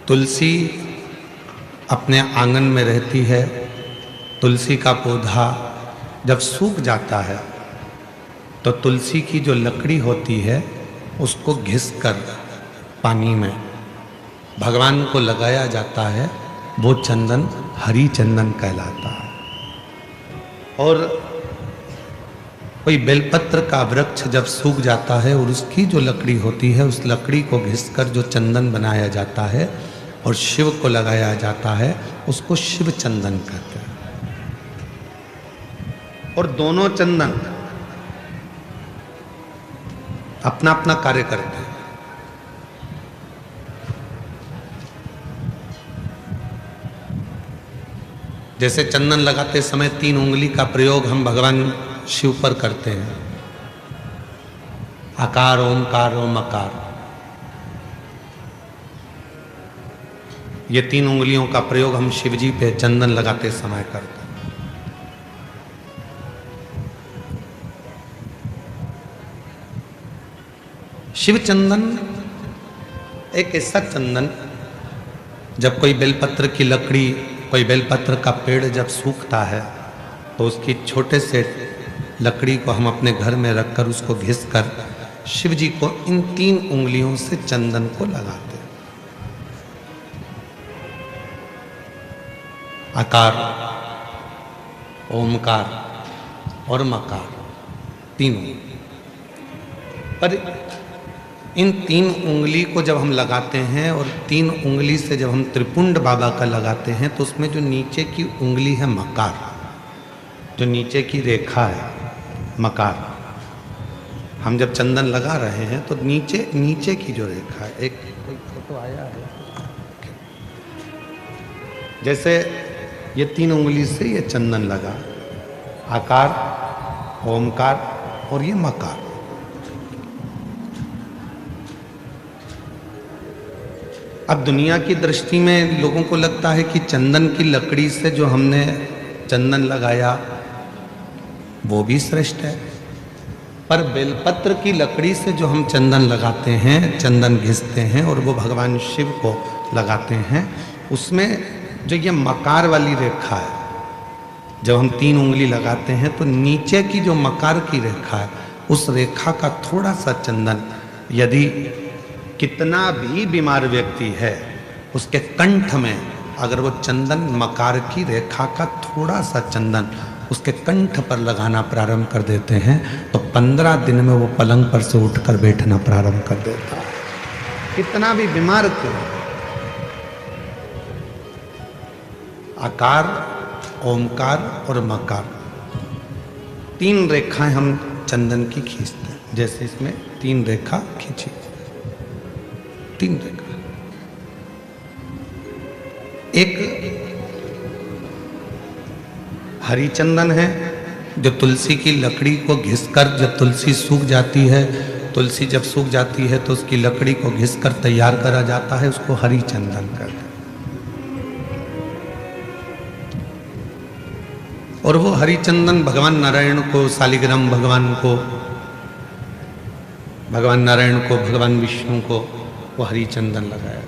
तुलसी अपने आंगन में रहती है। तुलसी का पौधा जब सूख जाता है तो तुलसी की जो लकड़ी होती है उसको घिसकर पानी में भगवान को लगाया जाता है। वो चंदन हरी चंदन कहलाता है। और कोई बेलपत्र का वृक्ष जब सूख जाता है और उसकी जो लकड़ी होती है उस लकड़ी को घिसकर जो चंदन बनाया जाता है और शिव को लगाया जाता है उसको शिव चंदन कहते हैं। और दोनों चंदन अपना अपना कार्य करते हैं। जैसे चंदन लगाते समय 3 उंगली का प्रयोग हम भगवान शिव पर करते हैं। आकार, ओमकार, ओमकार, ये 3 उंगलियों का प्रयोग हम शिव जी पे चंदन लगाते समय करते हैं। शिव चंदन एक ऐसा चंदन, जब कोई बेलपत्र की लकड़ी, कोई बेलपत्र का पेड़ जब सूखता है तो उसकी छोटे से लकड़ी को हम अपने घर में रखकर उसको घिसकर शिव जी को इन 3 उंगलियों से चंदन को लगाते हैं। आकार, ओमकार और मकार, तीनों। पर इन 3 उंगली को जब हम लगाते हैं और 3 उंगली से जब हम त्रिपुंड बाबा का लगाते हैं तो उसमें जो नीचे की उंगली है मकार, जो नीचे की रेखा है मकार, हम जब चंदन लगा रहे हैं तो नीचे की जो रेखा है, एक कोई फोटो आया है, जैसे ये 3 उंगली से ये चंदन लगा, आकार, ओमकार और ये मकार। अब दुनिया की दृष्टि में लोगों को लगता है कि चंदन की लकड़ी से जो हमने चंदन लगाया वो भी श्रेष्ठ है, पर बेलपत्र की लकड़ी से जो हम चंदन लगाते हैं, चंदन घिसते हैं और वो भगवान शिव को लगाते हैं, उसमें जो ये मकार वाली रेखा है, जब हम 3 उंगली लगाते हैं तो नीचे की जो मकार की रेखा है उस रेखा का थोड़ा सा चंदन, यदि कितना भी बीमार व्यक्ति है उसके कंठ में अगर वो चंदन, मकार की रेखा का थोड़ा सा चंदन उसके कंठ पर लगाना प्रारंभ कर देते हैं तो 15 दिन में वो पलंग पर से उठकर बैठना प्रारंभ कर देता है, कितना भी बीमार क्यों। आकार, ओमकार और मकार, 3 रेखाएं हम चंदन की खींचते हैं। जैसे इसमें 3 रेखा खींची, 3 रेखा। एक हरी चंदन है जो तुलसी की लकड़ी को घिसकर, जब तुलसी सूख जाती है, तुलसी जब सूख जाती है तो उसकी लकड़ी को घिसकर तैयार करा जाता है, उसको हरी चंदन कहते हैं। और वो हरी चंदन भगवान नारायण को, शालिग्राम भगवान को, भगवान नारायण को, भगवान विष्णु को वो हरी चंदन लगाया।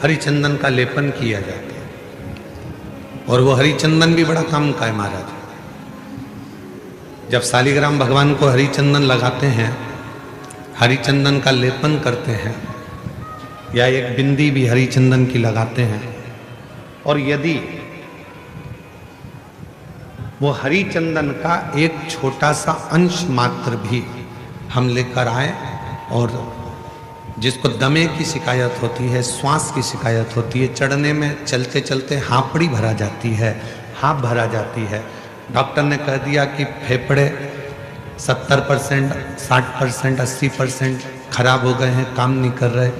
हरी चंदन का लेपन किया जाता है और वो हरी चंदन भी बड़ा काम का है महाराज। जब शालिग्राम भगवान को हरी चंदन लगाते हैं, हरी चंदन का लेपन करते हैं, या एक बिंदी भी हरी चंदन की लगाते हैं, और यदि वो हरी चंदन का एक छोटा सा अंश मात्र भी हम लेकर आए, और जिसको दमे की शिकायत होती है, श्वास की शिकायत होती है, चढ़ने में चलते चलते हांपड़ी भरा जाती है, हाँप भरा जाती है, डॉक्टर ने कह दिया कि फेफड़े 70%, 60%, 80% खराब हो गए हैं, काम नहीं कर रहे,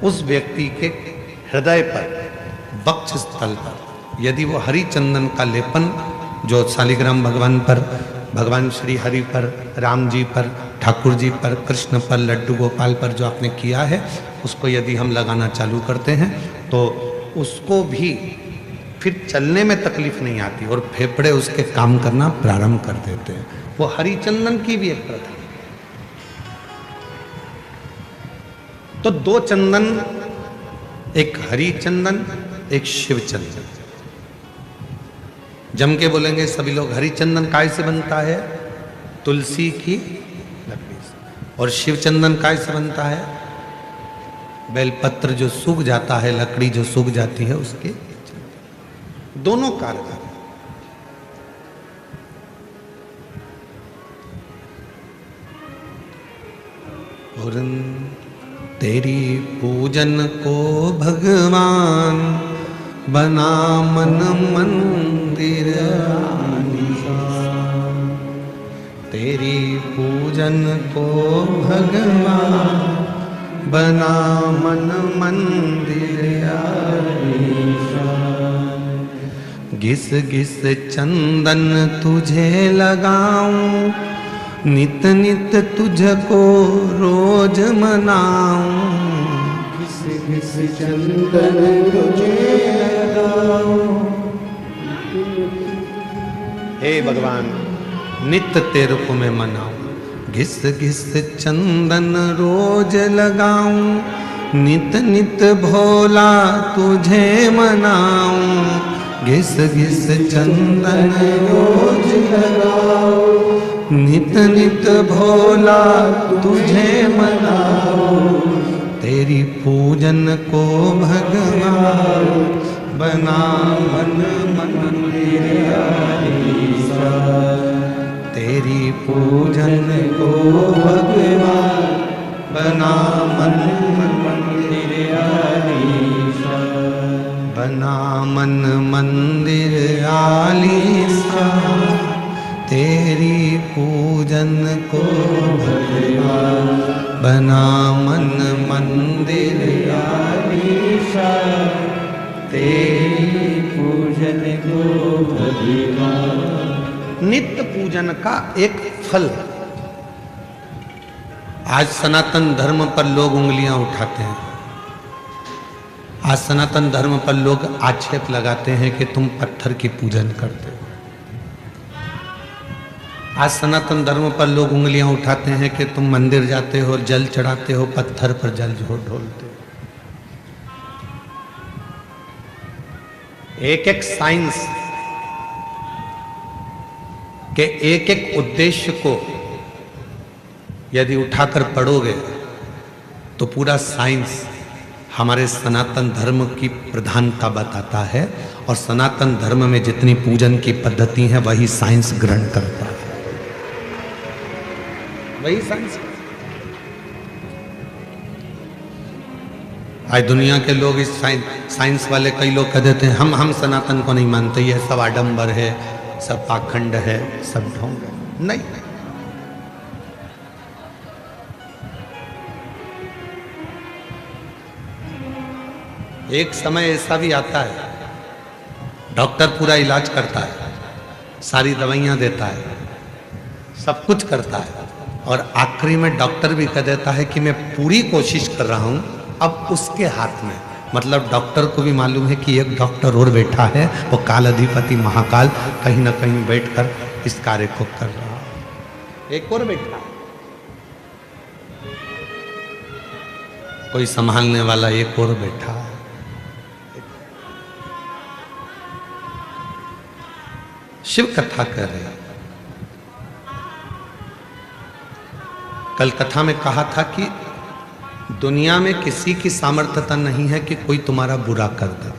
उस व्यक्ति के हृदय पर, वक्ष स्थल पर यदि वो हरी चंदन का लेपन जो शालिग्राम भगवान पर, भगवान श्री हरि पर, राम जी पर, ठाकुर जी पर, कृष्ण पर, लड्डू गोपाल पर जो आपने किया है, उसको यदि हम लगाना चालू करते हैं तो उसको भी फिर चलने में तकलीफ नहीं आती और फेफड़े उसके काम करना प्रारंभ कर देते हैं। वो हरी चंदन की भी एक प्रथा। तो दो चंदन, एक हरी चंदन, एक शिव चंदन। जम के बोलेंगे सभी लोग, हरी चंदन काय से बनता है? तुलसी की लकड़ी से। और शिव चंदन काय से बनता है? बेलपत्र जो सूख जाता है, लकड़ी जो सूख जाती है उसके। दोनों कारगर। और तेरी पूजन को भगवान बना मन मंदिर आलीशान। तेरी पूजन को भगवान बना मन मंदिर आलीशान। घिस घिस चंदन तुझे लगाऊं, नित नित तुझको रोज मनाऊं। घिस घिस चंदन तुझे लगाऊं। हे भगवान, नित्य तेरे को मैं मनाऊं। घिस घिस चंदन रोज लगाऊं, नित नित भोला तुझे मनाऊं। घिस घिस चंदन रोज लगाऊं, नित नित भोला तुझे मनाऊं। तेरी पूजन को भगवान बना मन मंदिर आलीशान। तेरी पूजन को भगवान बना मन मंदिर आलीशान। बना मन मंदिर आलीशान। तेरी पूजन को भगवान बना मन मंदिर आलीशान। तेरी पूजन को भगवान। नित्य पूजन का एक फल। आज सनातन धर्म पर लोग उंगलियां उठाते हैं। आज सनातन धर्म पर लोग आक्षेप लगाते हैं कि तुम पत्थर की पूजन करते हो। आज सनातन धर्म पर लोग उंगलियां उठाते हैं कि तुम मंदिर जाते हो, जल चढ़ाते हो, पत्थर पर जल ढोलते हो। एक एक साइंस के एक एक उद्देश्य को यदि उठाकर पढ़ोगे तो पूरा साइंस हमारे सनातन धर्म की प्रधानता बताता है। और सनातन धर्म में जितनी पूजन की पद्धति है वही साइंस ग्रहण करता है। वही साइंस। आज दुनिया के लोग इस साइंस वाले कई लोग कह देते हैं हम सनातन को नहीं मानते, ये सब आडंबर है, सब पाखंड है, सब ढोंग है। नहीं, एक समय ऐसा भी आता है डॉक्टर पूरा इलाज करता है, सारी दवाइयां देता है, सब कुछ करता है और आखिरी में डॉक्टर भी कह देता है कि मैं पूरी कोशिश कर रहा हूं, अब उसके हाथ में। मतलब डॉक्टर को भी मालूम है कि एक डॉक्टर और बैठा है, वो काल अधिपति महाकाल कहीं ना कहीं बैठकर इस कार्य को कर रहा है। एक और बैठा है, कोई संभालने वाला एक और बैठा है। शिव कथा कर रहे हैं। कल कथा में कहा था कि दुनिया में किसी की सामर्थ्यता नहीं है कि कोई तुम्हारा बुरा कर दे।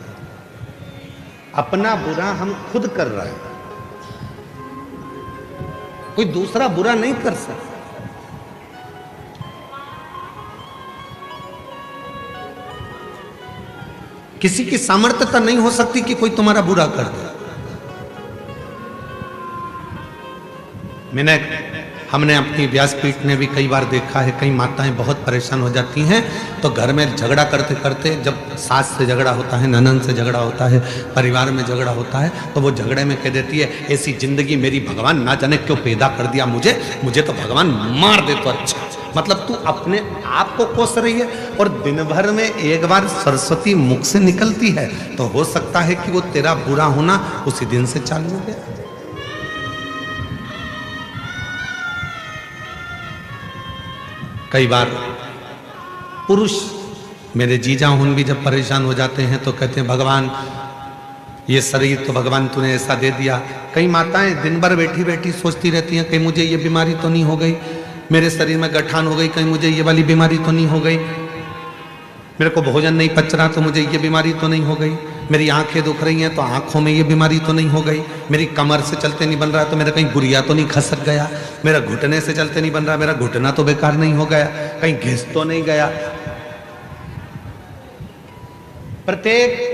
अपना बुरा हम खुद कर रहे हैं, कोई दूसरा बुरा नहीं कर सकता। किसी की सामर्थ्यता नहीं हो सकती कि कोई तुम्हारा बुरा कर दे। हमने अपनी व्यासपीठ में भी कई बार देखा है, कई माताएं बहुत परेशान हो जाती हैं तो घर में झगड़ा करते करते, जब सास से झगड़ा होता है, ननद से झगड़ा होता है, परिवार में झगड़ा होता है, तो वो झगड़े में कह देती है ऐसी जिंदगी मेरी भगवान ना जाने क्यों पैदा कर दिया मुझे तो भगवान मार दे तो अच्छा। मतलब तू अपने आप को कोस रही है, और दिन भर में एक बार सरस्वती मुख से निकलती है तो हो सकता है कि वो तेरा बुरा होना उसी दिन से चालू हो गया। कई बार पुरुष, मेरे जीजा हुन भी जब परेशान हो जाते हैं तो कहते हैं भगवान ये शरीर तो भगवान तूने ऐसा दे दिया। कई माताएं दिन भर बैठी बैठी सोचती रहती हैं कहीं मुझे ये बीमारी तो नहीं हो गई, मेरे शरीर में गठान हो गई, कहीं मुझे ये वाली बीमारी तो नहीं हो गई, मेरे को भोजन नहीं पच रहा तो मुझे ये बीमारी तो नहीं हो गई, मेरी आंखें दुख रही हैं तो आंखों में ये बीमारी तो नहीं हो गई, मेरी कमर से चलते नहीं बन रहा तो मेरा कहीं गुरिया तो नहीं खसक गया, मेरा घुटने से चलते नहीं बन रहा मेरा घुटना तो बेकार नहीं हो गया, कहीं घिस तो नहीं गया। प्रत्येक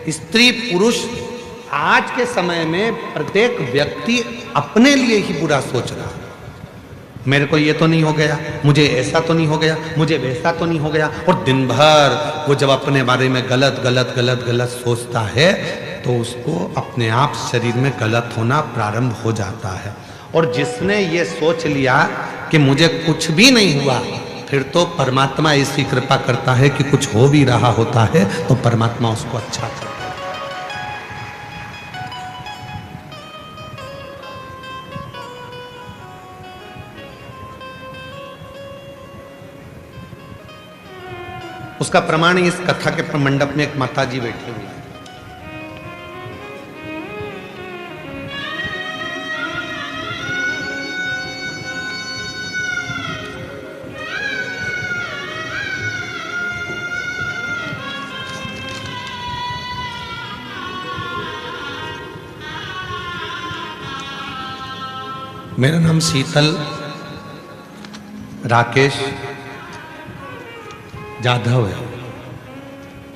स्त्री पुरुष आज के समय में प्रत्येक व्यक्ति अपने लिए ही बुरा सोच रहा है। मेरे को ये तो नहीं हो गया, मुझे ऐसा तो नहीं हो गया, मुझे वैसा तो नहीं हो गया, और दिन भर वो जब अपने बारे में गलत गलत गलत गलत सोचता है तो उसको अपने आप शरीर में गलत होना प्रारंभ हो जाता है। और जिसने ये सोच लिया कि मुझे कुछ भी नहीं हुआ, फिर तो परमात्मा ऐसी कृपा करता है कि कुछ हो भी रहा होता है तो परमात्मा उसको अच्छा करता है। उसका प्रमाण इस कथा के मंडप में एक माता जी बैठी हुई है। मेरा नाम शीतल राकेश जाधव है।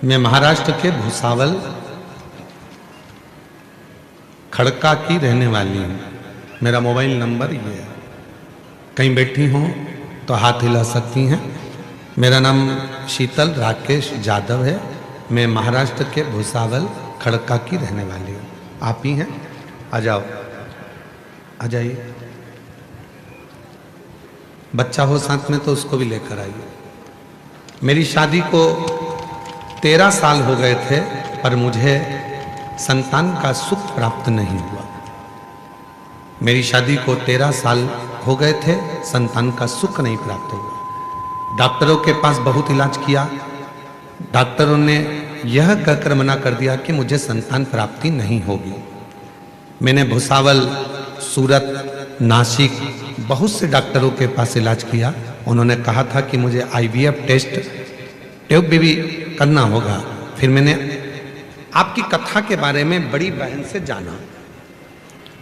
मैं महाराष्ट्र के भुसावल खड़का की रहने वाली हूँ। मेरा मोबाइल नंबर ये है, कहीं बैठी हों तो हाथ हिला सकती हैं। मेरा नाम शीतल राकेश जाधव है। मैं महाराष्ट्र के भुसावल खड़का की रहने वाली हूँ। आप ही हैं? आ जाओ, आ जाइए। बच्चा हो साथ में तो उसको भी लेकर आइए। मेरी शादी को 13 साल हो गए थे पर मुझे संतान का सुख प्राप्त नहीं हुआ। मेरी शादी को 13 साल हो गए थे, संतान का सुख नहीं प्राप्त हुआ। डॉक्टरों के पास बहुत इलाज किया, डॉक्टरों ने यह कहकर मना कर दिया कि मुझे संतान प्राप्ति नहीं होगी। मैंने भुसावल, सूरत, नासिक बहुत से डॉक्टरों के पास इलाज किया। उन्होंने कहा था कि मुझे IVF टेस्ट ट्यूब भी करना होगा। फिर मैंने आपकी कथा के बारे में बड़ी बहन से जाना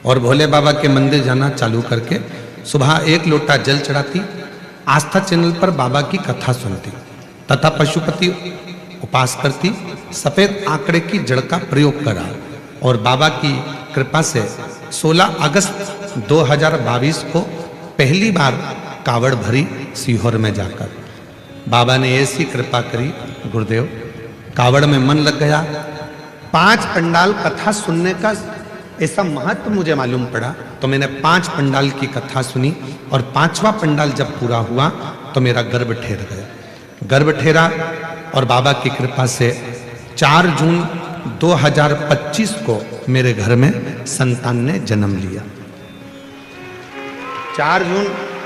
और भोले बाबा के मंदिर जाना चालू करके सुबह 1 लोटा जल चढ़ाती, आस्था चैनल पर बाबा की कथा सुनती तथा पशुपति उपास करती, सफेद आंकड़े की जड़ का प्रयोग करा और बाबा की कृपा से 16 अगस्त 2022 को पहली बार कावड़ भरी सीहोर में जाकर। बाबा ने ऐसी कृपा करी गुरुदेव, कावड़ में मन लग गया। 5 पंडाल कथा सुनने का ऐसा महत्व मुझे मालूम पड़ा तो मैंने 5 पंडाल की कथा सुनी और 5वां पंडाल जब पूरा हुआ तो मेरा गर्भ ठहर गया। गर्भ ठहरा और बाबा की कृपा से 4 जून 2025 को मेरे घर में संतान ने जन्म लिया। 4 जून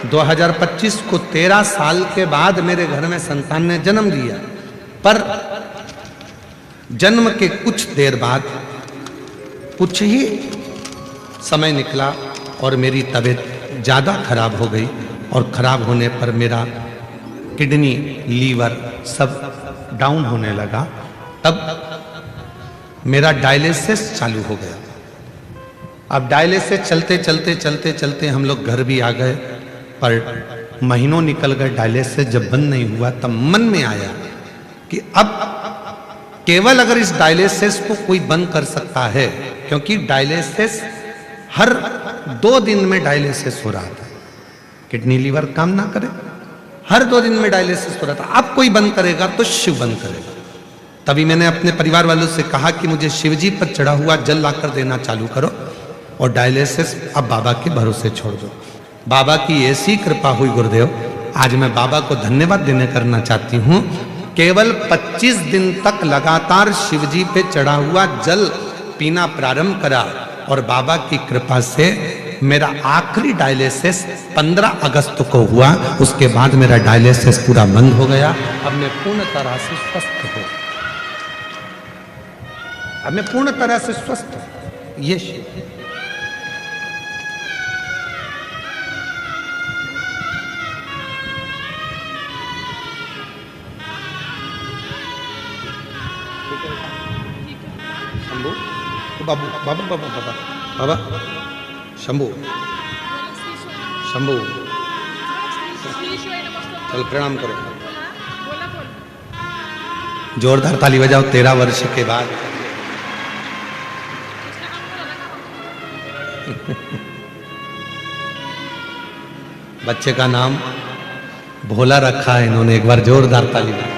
2025 को 13 साल के बाद मेरे घर में संतान ने जन्म लिया। पर जन्म के कुछ देर बाद कुछ ही समय निकला और मेरी तबीयत ज़्यादा खराब हो गई और खराब होने पर मेरा किडनी, लीवर सब डाउन होने लगा। तब मेरा डायलिसिस चालू हो गया। अब डायलिसिस चलते चलते चलते चलते हम लोग घर भी आ गए, पर महीनों निकल गए। डायलिसिस जब बंद नहीं हुआ तब मन में आया कि अब केवल अगर इस डायलिसिस को कोई बंद कर सकता है, क्योंकि डायलिसिस हर 2 दिन में डायलिसिस हो रहा था, किडनी लीवर काम ना करे, हर 2 दिन में डायलिसिस हो रहा था। अब कोई बंद करेगा तो शिव बंद करेगा। तभी मैंने अपने परिवार वालों से कहा कि मुझे शिवजी पर चढ़ा हुआ जल लाकर देना चालू करो और डायलिसिस अब बाबा के भरोसे छोड़ दो। बाबा की ऐसी कृपा हुई गुरुदेव, आज मैं बाबा को धन्यवाद देने करना चाहती हूँ। केवल 25 दिन तक लगातार शिवजी पे चढ़ा हुआ जल पीना प्रारंभ करा और बाबा की कृपा से मेरा आखिरी डायलिसिस 15 अगस्त को हुआ। उसके बाद मेरा डायलिसिस पूरा बंद हो गया। अब मैं पूर्ण तरह से स्वस्थ हूँ। अब मैं पूर्ण तरह से स्वस्थ हूँ। ये शिव शंभू, बाबू बाबा बाबा बाबा बाबा शंभू शंभू, चल प्रणाम करो। जोरदार ताली बजाओ 13 वर्ष के बाद। बच्चे का नाम भोला रखा है इन्होंने। एक बार जोरदार ताली बजाओ।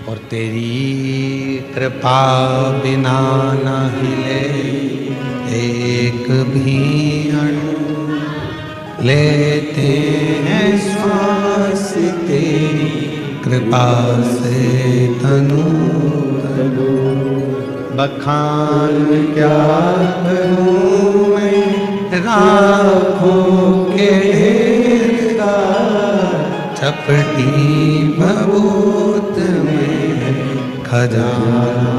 और तेरी कृपा बिना न हिले एक भी अणु, लेते हैं श्वास तेरी कृपा से तनु तनु। बखान क्या करूं मैं राखों के ढेर का, चपटी भभूत में खजाना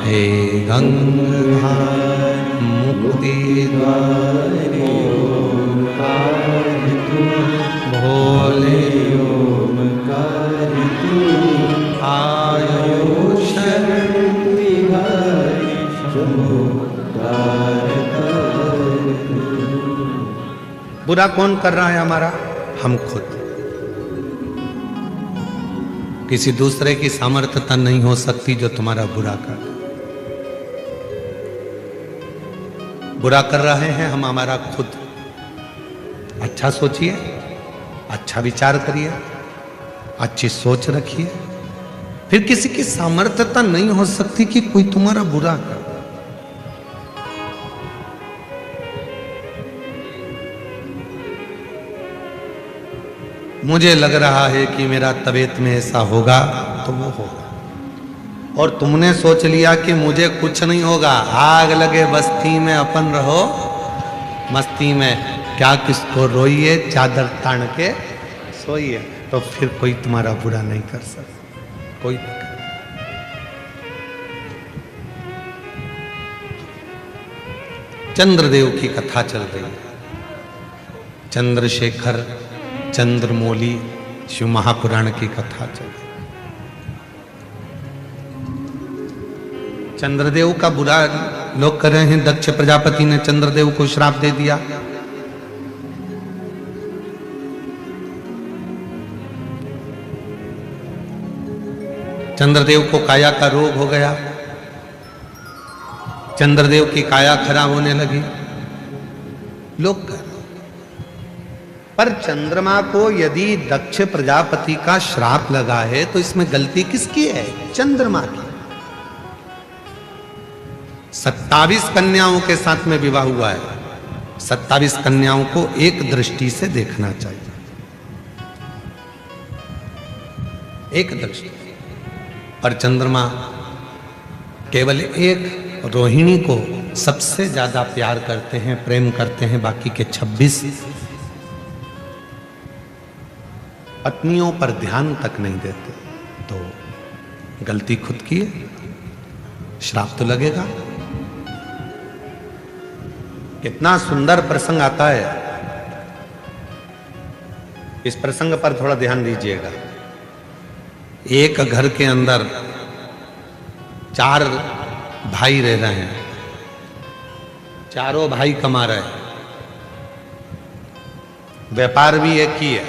हे गंगाधर मुक्ति द्वार ओंकार तू, भोले ओंकार तू, आयो शरण बिहारी शंभो द्वार। बुरा कौन कर रहा है हमारा? हम खुद। किसी दूसरे की सामर्थ्यता नहीं हो सकती जो तुम्हारा बुरा कर। बुरा कर रहे हैं हम हमारा खुद। अच्छा सोचिए, अच्छा विचार करिए, अच्छी सोच रखिए। फिर किसी की सामर्थ्यता नहीं हो सकती कि कोई तुम्हारा बुरा कर। मुझे लग रहा है कि मेरा तबीयत में ऐसा होगा तो वो होगा, और तुमने सोच लिया कि मुझे कुछ नहीं होगा, आग लगे बस्ती में अपन रहो मस्ती में, क्या किसको रोइए चादर तान के सोइए। तो फिर कोई तुम्हारा बुरा नहीं कर सकता, कोई नहीं कर। चंद्रदेव की कथा चल रही है। चंद्रशेखर चंद्रमौली शिव महापुराण की कथा चल रही। चंद्रदेव का बुरा लोग कर रहे हैं। दक्ष प्रजापति ने चंद्रदेव को श्राप दे दिया। चंद्रदेव को काया का रोग हो गया। चंद्रदेव की काया खराब होने लगी। लोग कर, पर चंद्रमा को यदि दक्ष प्रजापति का श्राप लगा है तो इसमें गलती किसकी है? चंद्रमा की। 27 कन्याओं के साथ में विवाह हुआ है। 27 कन्याओं को एक दृष्टि से देखना चाहिए, एक दृष्टि। पर चंद्रमा केवल एक रोहिणी को सबसे ज्यादा प्यार करते हैं, प्रेम करते हैं। बाकी के 26 पत्नियों पर ध्यान तक नहीं देते। तो गलती खुद की है, श्राप तो लगेगा। कितना सुंदर प्रसंग आता है। इस प्रसंग पर थोड़ा ध्यान दीजिएगा। एक घर के अंदर 4 भाई रह रहे हैं। चारों भाई कमा रहे हैं, व्यापार भी एक ही है,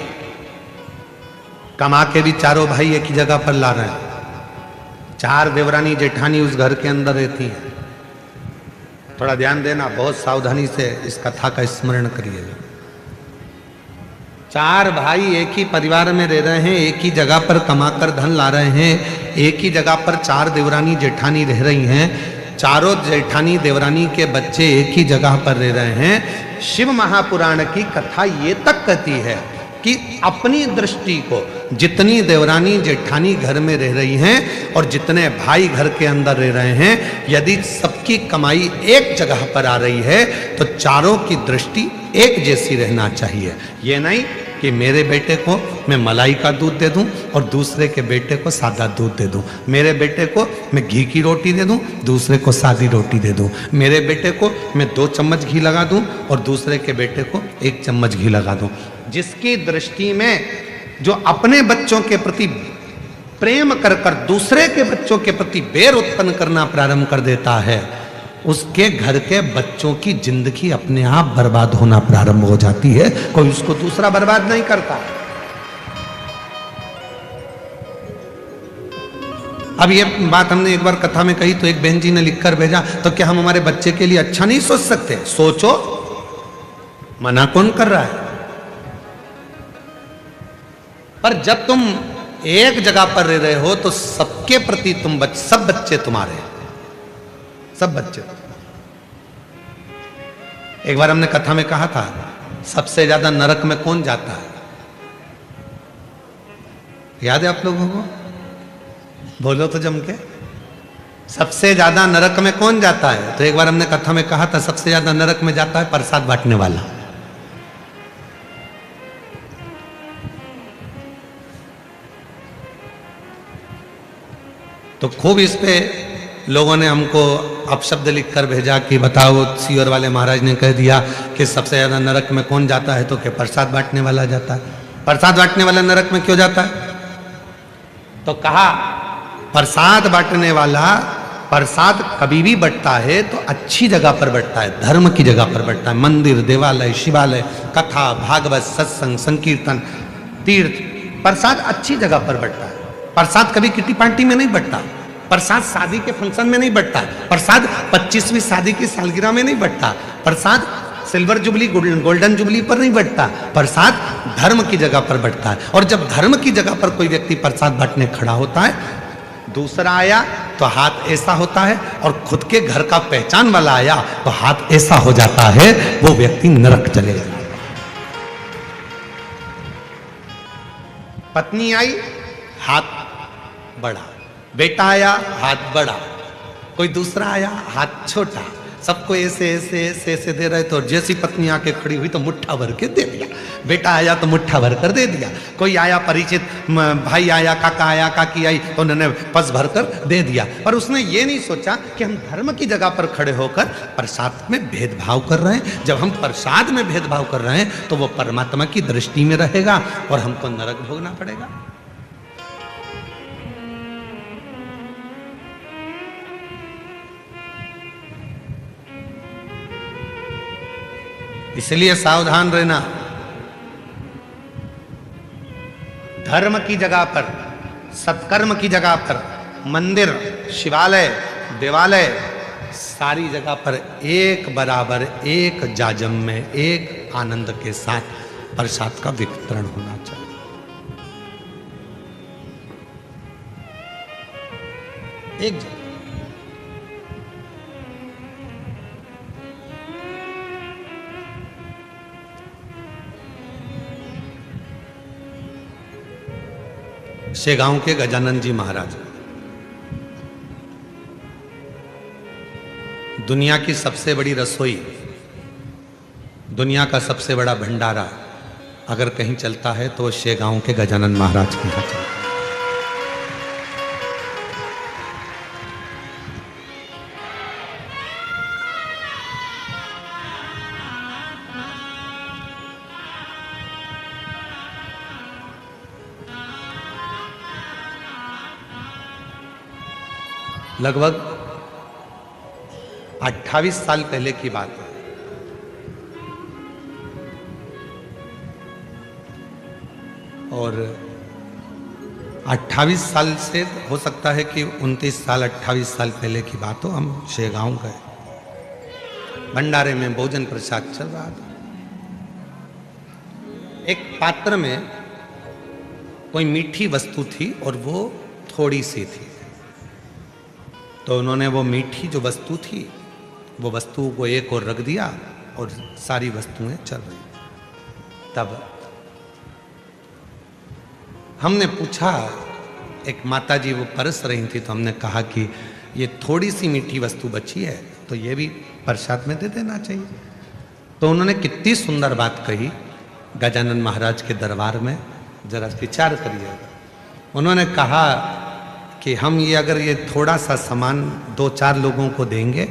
कमा के भी चारों भाई एक ही जगह पर ला रहे हैं। 4 देवरानी जेठानी उस घर के अंदर रहती हैं। थोड़ा ध्यान देना, बहुत सावधानी से इस कथा का स्मरण करिएगा। 4 भाई एक ही परिवार में रह रहे हैं, एक ही जगह पर कमाकर धन ला रहे हैं, एक ही जगह पर 4 देवरानी जेठानी रह रही हैं। चारों जेठानी देवरानी के बच्चे एक ही जगह पर रह रहे हैं। शिव महापुराण की कथा ये तक कहती है कि अपनी दृष्टि को, जितनी देवरानी जेठानी घर में रह रही हैं और जितने भाई घर के अंदर रह रहे हैं, यदि सबकी कमाई एक जगह पर आ रही है तो चारों की दृष्टि एक जैसी रहना चाहिए। ये नहीं कि मेरे बेटे को मैं मलाई का दूध दे दूं और दूसरे के बेटे को सादा दूध दे दूं, मेरे बेटे को मैं घी की रोटी दे दूं, दूसरे को सादी रोटी दे दूं, मेरे बेटे को मैं 2 चम्मच घी लगा दूं और दूसरे के बेटे को 1 चम्मच घी लगा दूं। जिसकी दृष्टि में जो अपने बच्चों के प्रति प्रेम कर कर दूसरे के बच्चों के प्रति बैर उत्पन्न करना प्रारंभ कर देता है, उसके घर के बच्चों की जिंदगी अपने आप बर्बाद होना प्रारंभ हो जाती है। कोई उसको दूसरा बर्बाद नहीं करता। अब ये बात हमने एक बार कथा में कही तो एक बहन जी ने लिखकर भेजा, तो क्या हम हमारे बच्चे के लिए अच्छा नहीं सोच सकते? सोचो, मना कौन कर रहा है? पर जब तुम एक जगह पर रह रहे हो तो सबके प्रति सब बच्चे तुम्हारे हैं, सब बच्चे। एक बार हमने कथा में कहा था, सबसे ज्यादा नरक में कौन जाता है? याद है आप लोगों को? बोलो तो जम के। सबसे ज्यादा नरक में कौन जाता है? तो एक बार हमने कथा में कहा था, सबसे ज्यादा नरक में जाता है प्रसाद बांटने वाला। तो खूब इस पे लोगों ने हमको अपशब्द लिखकर भेजा कि बताओ, सीवर वाले महाराज ने कह दिया कि सबसे ज्यादा नरक में कौन जाता है, तो क्या प्रसाद बांटने वाला जाता है। प्रसाद बांटने वाला नरक में क्यों जाता है? तो कहा प्रसाद बांटने वाला प्रसाद कभी भी बंटता है तो अच्छी जगह पर बंटता है, धर्म की जगह पर बंटता है। मंदिर, देवालय, शिवालय, कथा, भागवत, सत्संग, संकीर्तन, तीर्थ, प्रसाद अच्छी जगह पर बंटता है। प्रसाद कभी किटी पार्टी में नहीं बंटता, प्रसाद शादी के फंक्शन में नहीं बंटता, प्रसाद 25वीं शादी की सालगिरह में नहीं बंटता, प्रसाद सिल्वर जुबली गोल्डन जुबली पर नहीं बंटता, प्रसाद धर्म की जगह पर बंटता है। और जब धर्म की जगह पर कोई व्यक्ति प्रसाद बांटने खड़ा होता है, दूसरा आया तो हाथ ऐसा होता है, और खुद के घर का पहचान वाला आया तो हाथ ऐसा हो जाता है, वो व्यक्ति नरक चले जाता है। पत्नी आई, हाथ बड़ा, बेटा आया, हाथ बड़ा, कोई दूसरा आया, हाथ छोटा, सबको ऐसे ऐसे ऐसे ऐसे दे रहे। तो जैसी पत्नी आके खड़ी हुई तो मुट्ठा भर के दे दिया, बेटा आया तो मुट्ठा भर कर दे दिया, कोई आया परिचित भाई आया, काका आया, काकी आई, तो उन्होंने पस भर कर दे दिया। पर उसने ये नहीं सोचा कि हम धर्म की जगह पर खड़े होकर प्रसाद में भेदभाव कर रहे हैं। जब हम प्रसाद में भेदभाव कर रहे हैं तो वो परमात्मा की दृष्टि में रहेगा और हमको नरक भोगना पड़ेगा। इसलिए सावधान रहना। धर्म की जगह पर, सत्कर्म की जगह पर, मंदिर, शिवालय, देवालय, सारी जगह पर एक बराबर, एक जाजम में, एक आनंद के साथ प्रसाद का वितरण होना चाहिए। एक जगह। शेगांव के गजानन जी महाराज, दुनिया की सबसे बड़ी रसोई, दुनिया का सबसे बड़ा भंडारा अगर कहीं चलता है तो शेगांव के गजानन महाराज के यहाँ चलता है। लगभग 28 साल पहले की बात है। और 28 साल से हो सकता है कि 29 साल 28 साल पहले की बात हो। हम शेगांव गए, भंडारे में भोजन प्रसाद चल रहा था। एक पात्र में कोई मीठी वस्तु थी और वो थोड़ी सी थी। तो उन्होंने वो मीठी जो वस्तु थी वो वस्तु को एक और रख दिया और सारी वस्तुएं चल रही। तब हमने पूछा, एक माता जी वो परस रही थी, तो हमने कहा कि ये थोड़ी सी मीठी वस्तु बची है तो ये भी प्रसाद में दे देना चाहिए। तो उन्होंने कितनी सुंदर बात कही गजानन महाराज के दरबार में, जरा विचार करिए। उन्होंने कहा कि हम ये अगर ये थोड़ा सा सामान 2-4 लोगों को देंगे,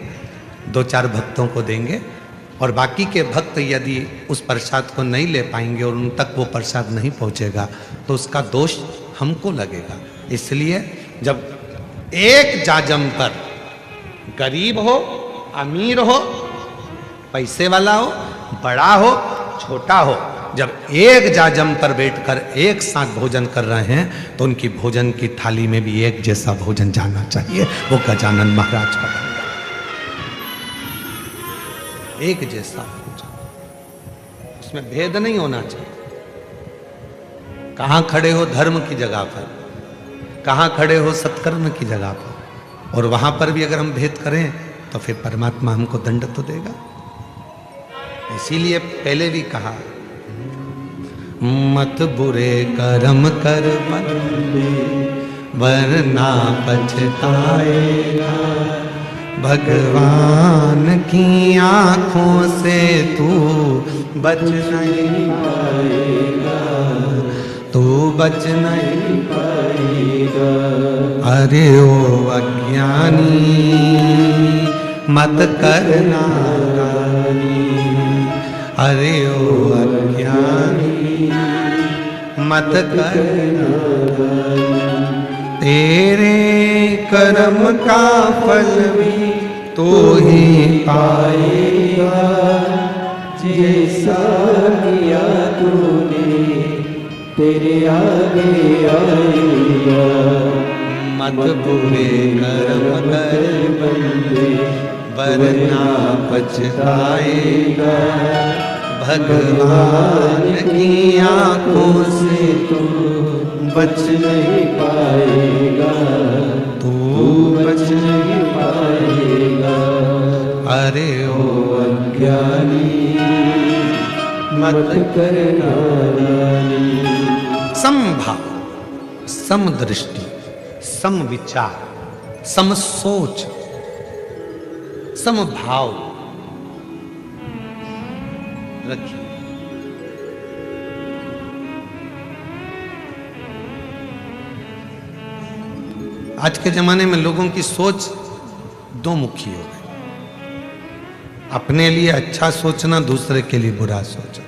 2-4 भक्तों को देंगे, और बाकी के भक्त यदि उस प्रसाद को नहीं ले पाएंगे और उन तक वो प्रसाद नहीं पहुंचेगा तो उसका दोष हमको लगेगा। इसलिए जब एक जाजम पर गरीब हो, अमीर हो, पैसे वाला हो, बड़ा हो, छोटा हो, जब एक जाजम पर बैठकर एक साथ भोजन कर रहे हैं तो उनकी भोजन की थाली में भी एक जैसा भोजन जाना चाहिए। वो गजानन महाराज का भोजन एक जैसा भोजन, उसमें भेद नहीं होना चाहिए। कहां खड़े हो धर्म की जगह पर, कहां खड़े हो सत्कर्म की जगह पर, और वहां पर भी अगर हम भेद करें तो फिर परमात्मा हमको दंड तो देगा। इसीलिए पहले भी कहा, मत बुरे कर्म कर बंदे वरना पछताएगा, भगवान की आंखों से तू बच नहीं पाएगा, तू बच नहीं पाएगा। अरे ओ अज्ञानी मत करना गानी, अरे ओ अज्ञानी मत करना गानी, तेरे कर्म का फल भी तो ही पाएगा, जैसा किया तूने तेरे आगे आएगा। मत बुरे कर्म कर बंदे वरना पछताएगा, भगवान की आंखों से तू बच नहीं पाएगा, तू बच नहीं पाएगा। अरे ओ अज्ञानी मत करना गानी। समभाव, समदृष्टि, समविचार, समसोच, समभाव रखिए। आज के जमाने में लोगों की सोच दो मुखी हो गई, अपने लिए अच्छा सोचना, दूसरे के लिए बुरा सोचना।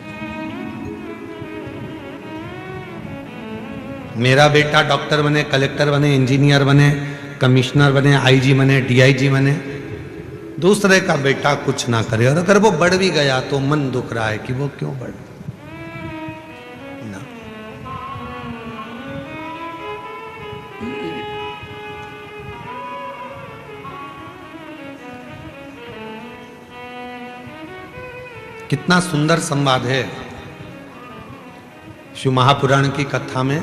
मेरा बेटा डॉक्टर बने, कलेक्टर बने, इंजीनियर बने, कमिश्नर बने, आईजी बने, डीआईजी बने, दूसरे का बेटा कुछ ना करे, और अगर वो बढ़ भी गया तो मन दुख रहा है कि वो क्यों बढ़ ना। कितना सुंदर संवाद है शिव महापुराण की कथा में।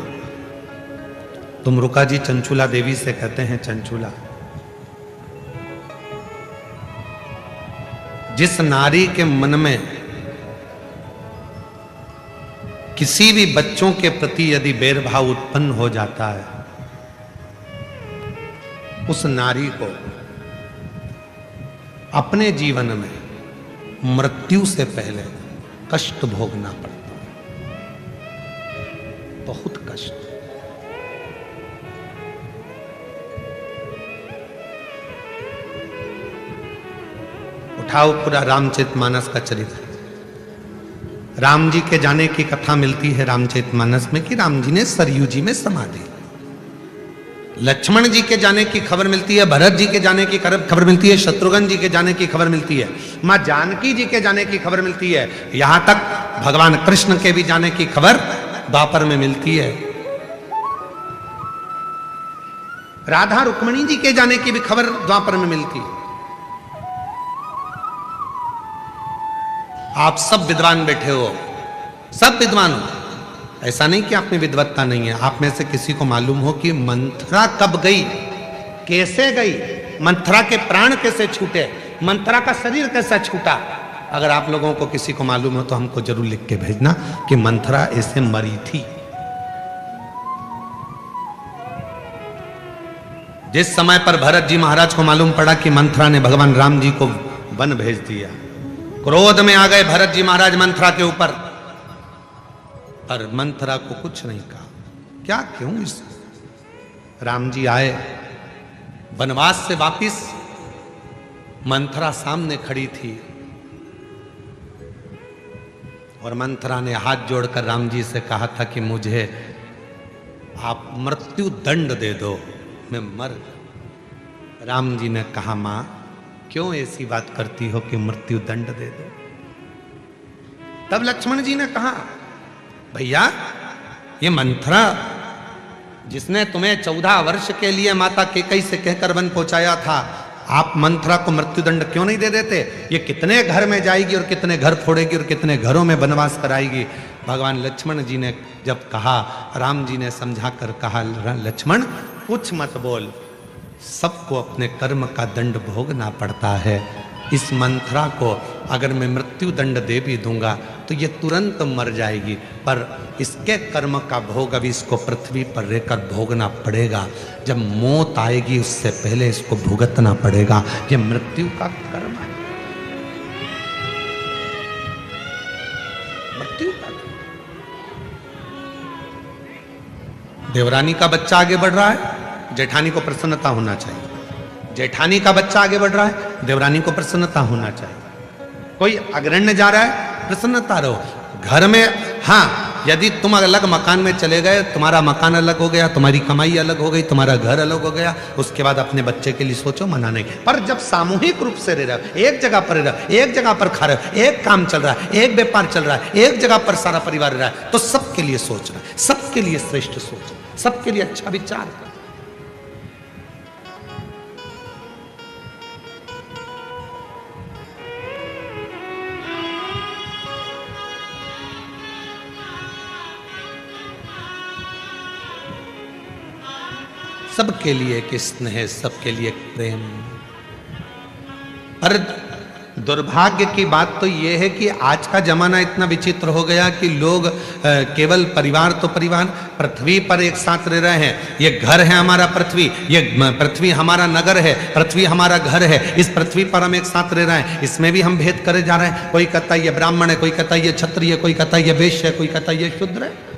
तुम रुका जी चंचुला देवी से कहते हैं, चंचुला, जिस नारी के मन में किसी भी बच्चों के प्रति यदि बैरभाव उत्पन्न हो जाता है, उस नारी को अपने जीवन में मृत्यु से पहले कष्ट भोगना पड़ता है, बहुत कष्ट। उठाओ पूरा रामचरितमानस का चरित्र। राम जी के जाने की कथा मिलती है रामचरितमानस में कि राम जी ने सरयू जी में समाधि। लक्ष्मण जी के जाने की खबर मिलती है, भरत जी के जाने की खबर मिलती है, शत्रुघ्न जी के जाने की खबर मिलती है, मां जानकी जी के जाने की खबर मिलती है, यहां तक भगवान कृष्ण के भी जाने की खबर द्वापर में मिलती है। राधा रुक्मणी जी के जाने की भी खबर द्वापर में मिलती है। आप सब विद्वान बैठे हो, सब विद्वान हो, ऐसा नहीं कि आप में विद्वत्ता नहीं है। आप में से किसी को मालूम हो कि मंथरा कब गई, कैसे गई, मंथरा के प्राण कैसे छूटे, मंथरा का शरीर कैसा छूटा। अगर आप लोगों को किसी को मालूम हो तो हमको जरूर लिख के भेजना कि मंथरा ऐसे मरी थी। जिस समय पर भरत जी महाराज को मालूम पड़ा कि मंथरा ने भगवान राम जी को वन भेज दिया, क्रोध में आ गए भरत जी महाराज मंथरा के ऊपर, पर मंथरा को कुछ नहीं कहा। क्या क्यों इस राम जी आए वनवास से वापिस, मंथरा सामने खड़ी थी और मंथरा ने हाथ जोड़कर राम जी से कहा था कि मुझे आप मृत्यु दंड दे दो, मैं मर। राम जी ने कहा, मां क्यों ऐसी बात करती हो कि मृत्यु दंड दे दो। तब लक्ष्मण जी ने कहा, भैया ये मंथरा जिसने तुम्हें 14 वर्ष के लिए माता केकई से कहकर वन पहुंचाया था, आप मंथरा को मृत्युदंड क्यों नहीं दे देते। ये कितने घर में जाएगी और कितने घर फोड़ेगी और कितने घरों में वनवास कराएगी। भगवान लक्ष्मण जी ने जब कहा, राम जी ने समझा कर कहा, लक्ष्मण कुछ मत बोल, सबको अपने कर्म का दंड भोगना पड़ता है। इस मंथरा को अगर मैं मृत्यु दंड दे भी दूंगा तो ये तुरंत मर जाएगी, पर इसके कर्म का भोग अभी इसको पृथ्वी पर रहकर भोगना पड़ेगा। जब मौत आएगी उससे पहले इसको भुगतना पड़ेगा। ये मृत्यु का कर्म है, मृत्यु का। देवरानी का बच्चा आगे बढ़ रहा है, जेठानी को प्रसन्नता होना चाहिए। जेठानी का बच्चा आगे बढ़ रहा है, देवरानी को प्रसन्नता होना चाहिए। कोई अग्रण्य जा रहा है, प्रसन्नता रहो। घर में हाँ, यदि तुम अलग मकान में चले गए, तुम्हारा मकान अलग हो गया, तुम्हारी कमाई अलग हो गई, तुम्हारा घर अलग हो गया, उसके बाद अपने बच्चे के लिए सोचो, मना नहीं। पर जब सामूहिक रूप से रह रहे हो, एक जगह पर रह रहे हो, एक जगह पर खा रहे हो, एक काम चल रहा है, एक व्यापार चल रहा है, एक जगह पर सारा परिवार रह रहा है, तो सबके लिए सोचना, सबके लिए श्रेष्ठ सोचना, सबके लिए अच्छा विचार करना। सबके लिए एक स्नेह, सबके लिए एक प्रेम। पर दुर्भाग्य की बात तो यह है कि आज का जमाना इतना विचित्र हो गया कि लोग केवल परिवार तो परिवार, पृथ्वी पर एक साथ रह रहे हैं। ये घर है हमारा पृथ्वी, ये पृथ्वी हमारा नगर है, पृथ्वी हमारा घर है, इस पृथ्वी पर हम एक साथ रह रहे हैं। इसमें भी हम भेद करे जा रहे हैं। कोई कहता है ये ब्राह्मण है, कोई कहता है ये क्षत्रिय है, कोई कहता है ये वैश्य है, कोई कहता है ये शूद्र है।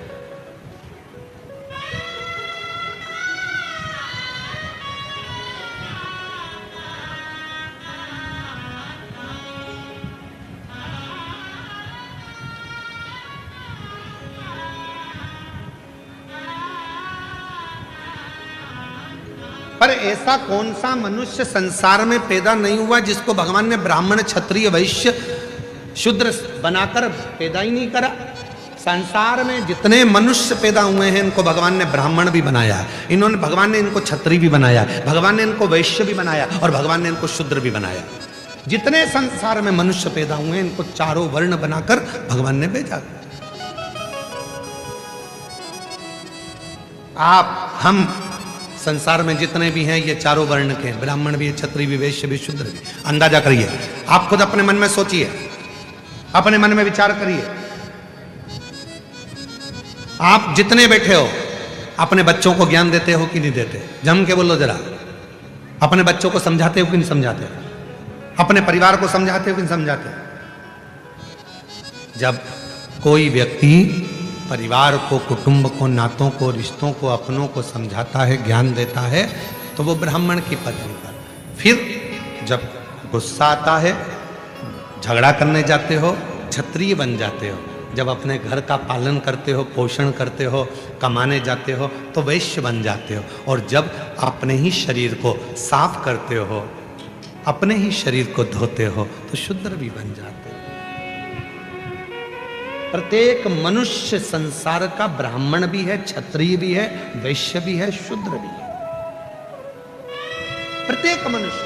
पर ऐसा कौन सा मनुष्य संसार में पैदा नहीं हुआ जिसको भगवान ने ब्राह्मण, क्षत्रिय, वैश्य, शूद्र बनाकर पैदा ही नहीं करा। संसार में जितने मनुष्य पैदा हुए हैं इनको भगवान ने ब्राह्मण भी बनाया है, इन्होंने भगवान ने इनको क्षत्रिय भी बनाया, भगवान ने इनको वैश्य भी बनाया और भगवान ने इनको शूद्र भी बनाया। जितने संसार में मनुष्य पैदा हुए हैं इनको चारों वर्ण बनाकर भगवान ने भेजा। आप हम संसार में जितने भी हैं ये चारों वर्ण के, ब्राह्मण भी, क्षत्रिय भी, वैश्य भी, शूद्र भी। अंदाजा करिए, आप खुद अपने मन में सोचिए, अपने मन में विचार करिए। आप जितने बैठे हो अपने बच्चों को ज्ञान देते हो कि नहीं देते? जम के बोलो जरा। अपने बच्चों को समझाते हो कि नहीं समझाते? अपने परिवार को समझाते हो कि नहीं समझाते? जब कोई व्यक्ति परिवार को, कुटुंब को, नातों को, रिश्तों को, अपनों को समझाता है, ज्ञान देता है, तो वो ब्राह्मण की पत्नी पर। फिर जब गुस्सा आता है, झगड़ा करने जाते हो, क्षत्रिय बन जाते हो। जब अपने घर का पालन करते हो, पोषण करते हो, कमाने जाते हो, तो वैश्य बन जाते हो। और जब अपने ही शरीर को साफ करते हो, अपने ही शरीर को धोते हो, तो शूद्र भी बन जाते हो। प्रत्येक मनुष्य संसार का ब्राह्मण भी है, क्षत्रिय भी है, वैश्य भी है, शूद्र भी है। प्रत्येक मनुष्य।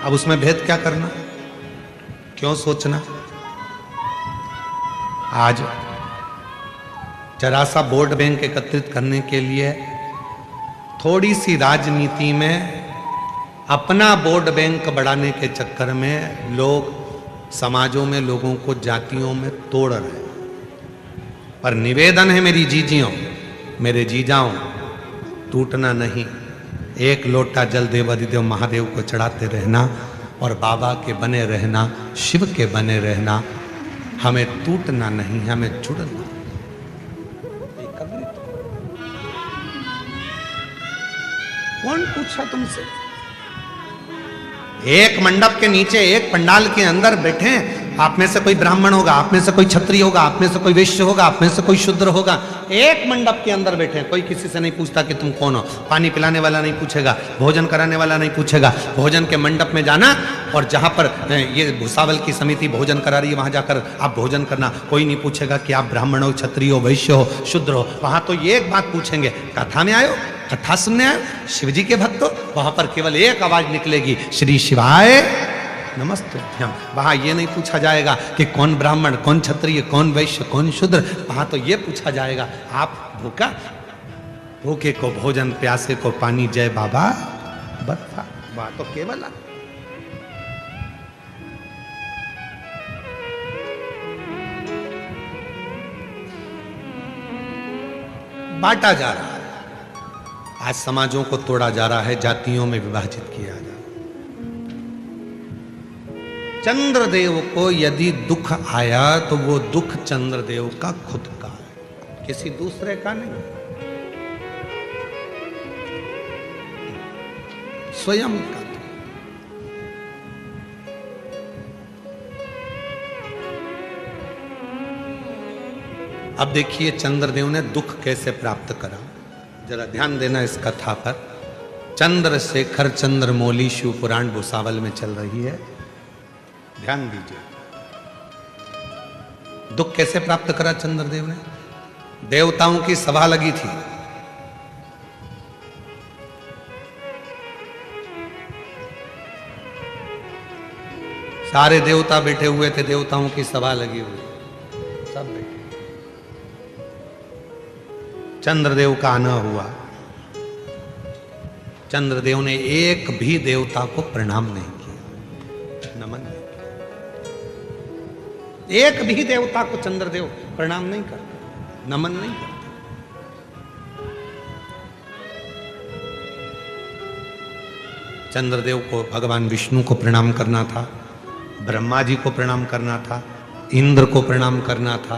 अब उसमें भेद क्या करना, क्यों सोचना? आज जरा सा वोट बैंक एकत्रित करने के लिए थोड़ी सी राजनीति में अपना वोट बैंक बढ़ाने के चक्कर में लोग समाजों में लोगों को जातियों में तोड़ रहे हैं। पर निवेदन है मेरी जीजियों, मेरे जीजाओं, टूटना नहीं। एक लोटा जल देवाधिदेव महादेव को चढ़ाते रहना और बाबा के बने रहना, शिव के बने रहना। हमें टूटना नहीं, हमें जुड़ना। कौन पूछा तुमसे? एक मंडप के नीचे, एक पंडाल के अंदर बैठे, आप में से कोई ब्राह्मण होगा, आप में से कोई क्षत्रिय होगा, आप में से कोई वैश्य होगा, आप में से कोई शूद्र होगा। एक मंडप के अंदर बैठे, कोई किसी से नहीं पूछता कि तुम कौन हो। पानी पिलाने वाला नहीं पूछेगा, भोजन कराने वाला नहीं पूछेगा। भोजन के मंडप में जाना और जहां पर ये भुसावल की समिति भोजन करा रही है वहां जाकर आप भोजन करना। कोई नहीं पूछेगा कि आप ब्राह्मण हो, क्षत्रिय हो, वैश्य हो, शूद्र हो। वहां तो ये एक बात पूछेंगे, कथा में आयो, कथा सुनने आए, शिव जी के भक्त हो। वहां पर केवल एक आवाज निकलेगी, श्री शिवाय नमस्तुभ्यम। वहां ये नहीं पूछा जाएगा कि कौन ब्राह्मण, कौन क्षत्रिय, कौन वैश्य, कौन शूद्र। वहां तो ये पूछा जाएगा, आप भूखा? भूखे को भोजन, प्यासे को पानी, जय बाबा बता। वहां तो केवल बांटा जा रहा है। आज समाजों को तोड़ा जा रहा है, जातियों में विभाजित किया जा रहा है। चंद्रदेव को यदि दुख आया तो वो दुख चंद्रदेव का खुद का है, किसी दूसरे का नहीं, स्वयं का। अब देखिए चंद्रदेव ने दुख कैसे प्राप्त करा, जरा ध्यान देना इस कथा पर। चंद्रशेखर चंद्रमौली शिव पुराण भुसावल में चल रही है, ध्यान दीजिए। दुख कैसे प्राप्त करा चंद्रदेव ने? देवताओं की सभा लगी थी, सारे देवता बैठे हुए थे, देवताओं की सभा लगी हुई, सब बैठे। चंद्रदेव का आना हुआ, चंद्रदेव ने एक भी देवता को प्रणाम नहीं किया, नमन नहीं किया। एक भी देवता को चंद्रदेव प्रणाम नहीं करते, नमन नहीं करते। चंद्रदेव को भगवान विष्णु को प्रणाम करना था, ब्रह्मा जी को प्रणाम करना था, इंद्र को प्रणाम करना था।